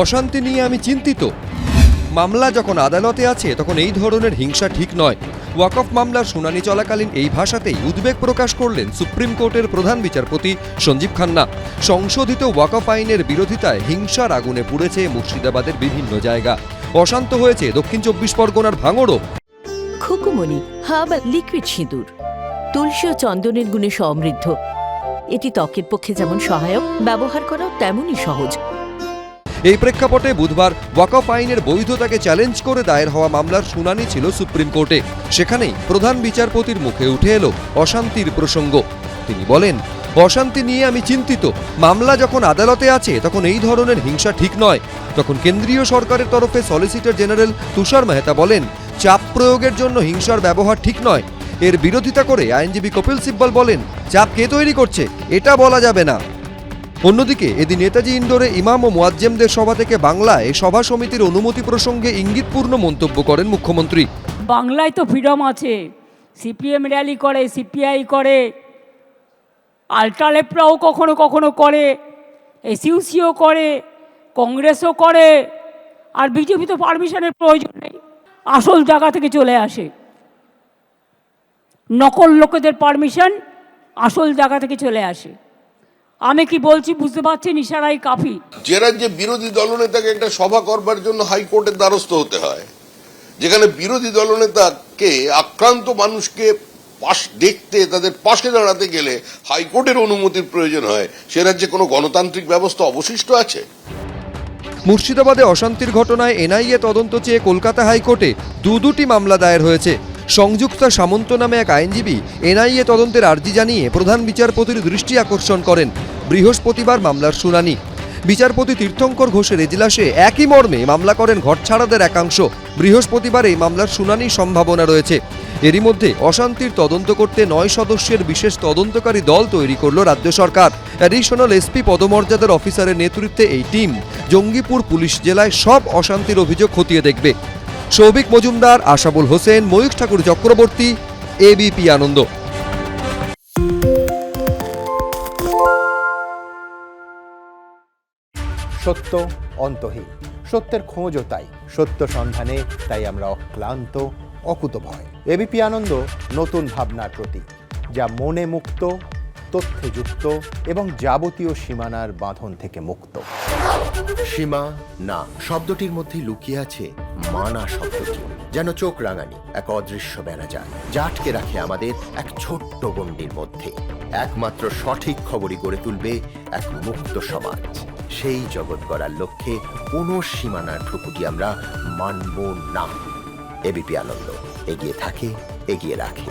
অশান্তি নিয়ে আমি চিন্তিত। মামলা যখন আদালতে আছে তখন এই ধরনের হিংসা ঠিক নয়। ওয়াকফ মামলার শুনানি চলাকালীন এই ভাষাতেই উদ্বেগ প্রকাশ করলেন সুপ্রিম কোর্টের প্রধান বিচারপতি সঞ্জীব খান্না। সংশোধিত ওয়াকফ আইনের বিরোধিতায় হিংসার আগুনে পুড়েছে মুর্শিদাবাদের বিভিন্ন জায়গা। অশান্ত হয়েছে দক্ষিণ 24 পরগনার ভাঙড়ও। খুকুমনি হার্বাল লিকুইড সিঁদুর তুলসী ও চন্দনের গুণে সমৃদ্ধ। এটি ত্বকের পক্ষে যেমন সহায়ক, ব্যবহার করাও তেমনই সহজ। এই প্রেক্ষাপটে বুধবার ওয়াকফ আইনের বৈধতাকে চ্যালেঞ্জ করে দায়ের হওয়া মামলার শুনানি ছিল সুপ্রিম কোর্টে। সেখানেই প্রধান বিচারপতির মুখে উঠে এলো অশান্তির প্রসঙ্গ। তিনি বলেন, অশান্তি নিয়ে আমি চিন্তিত। মামলা যখন আদালতে আছে তখন এই ধরনের হিংসা ঠিক নয়। তখন কেন্দ্রীয় সরকারের তরফে সলিসিটর জেনারেল তুষার মেহতা বলেন, চাপ প্রয়োগের জন্য হিংসার ব্যবহার ঠিক নয়। এর বিরোধিতা করে আইনজীবী কপিল সিব্বল বলেন, চাপ কে তৈরি করছে এটা বলা যাবে না। অন্যদিকে এদিন নেতাজি ইন্ডোরে ইমাম ও মুয়াজ্জেমদের সভা থেকে বাংলায় সভা সমিতির অনুমতি প্রসঙ্গে ইঙ্গিতপূর্ণ মন্তব্য করেন মুখ্যমন্ত্রী। বাংলায় তো ফ্রিডম আছে, সিপিএম র্যালি করে, সিপিআই করে, আল্ট্রালেফরাও কখনো কখনো করে, এসইউসিও করে, কংগ্রেসও করে, আর বিজেপি তো পারমিশনের প্রয়োজন নেই, আসল জায়গা থেকে চলে আসে। নকল লোকেদের পারমিশন আসল জায়গা থেকে চলে আসে। আমি কি বলছি বুঝতে পারছেন, ইশারাই কাফি। যে রাজ্যে বিরোধী দলনেতাকে একটা সভা করবার জন্য হাইকোর্টের দ্বারস্থ হতে হয়, যেখানে বিরোধী দলনেতাকে আক্রান্ত মানুষকে দেখতে, তাদের পাশে দাঁড়াতে গেলে হাইকোর্টের অনুমতির প্রয়োজন হয়, সে রাজ্যে কোনো গণতান্ত্রিক ব্যবস্থা অবশিষ্ট আছে? মুর্শিদাবাদে অশান্তির ঘটনায় এনআইএ তদন্ত চেয়ে কলকাতা হাইকোর্টে দুটি মামলা দায়ের হয়েছে। সংযুক্তা সামন্ত নামে এক আইনজীবী এনআইএ তদন্তের আর্জি জানিয়ে প্রধান বিচারপতির দৃষ্টি আকর্ষণ করেন। বৃহস্পতিবার মামলার শুনানি। বিচারপতি তীর্থঙ্কর ঘোষের এজলাসে একই মর্মে মামলা করেন ঘটছাড়াদের একাংশ। বৃহস্পতিবার এই মামলার শুনানির সম্ভাবনা রয়েছে। এরই মধ্যে অশান্তির তদন্ত করতে 9 সদস্যের বিশেষ তদন্তকারী দল তৈরি করল রাজ্য সরকার। অ্যাডিশনাল এসপি পদমর্যাদার অফিসারের নেতৃত্বে এই টিম জঙ্গিপুর পুলিশ জেলায় সব অশান্তির অভিযোগ খতিয়ে দেখবে। সৌভিক মজুমদার, আশাবুল হোসেন, ময়ূখ ঠাকুর চক্রবর্তী, এবিপি আনন্দ। সত্য অন্তহীন, সত্যের খোঁজও তাই, সত্য সন্ধানে তাই আমরা অক্লান্ত, অকুতভয়। এবিপি আনন্দ নতুন ভাবনার প্রতীক, যা মনে মুক্ত, তথ্যে যুক্ত এবং যাবতীয় সীমানার বাঁধন থেকে মুক্ত। সীমা না শব্দটির মধ্যে লুকিয়ে আছে মানা শব্দটি, যেন চোখ রাঙানি এক অদৃশ্য বেড়াজাল, যা আটকে রাখে আমাদের এক ছোট্ট গণ্ডির মধ্যে। একমাত্র সঠিক খবরই গড়ে তুলবে এক মুক্ত সমাজ। সেই জগৎ গড়ার লক্ষ্যে কোনো সীমানার ঠুকুটি আমরা মানব না। এবিপি আনন্দ এগিয়ে থাকে, এগিয়ে রাখে।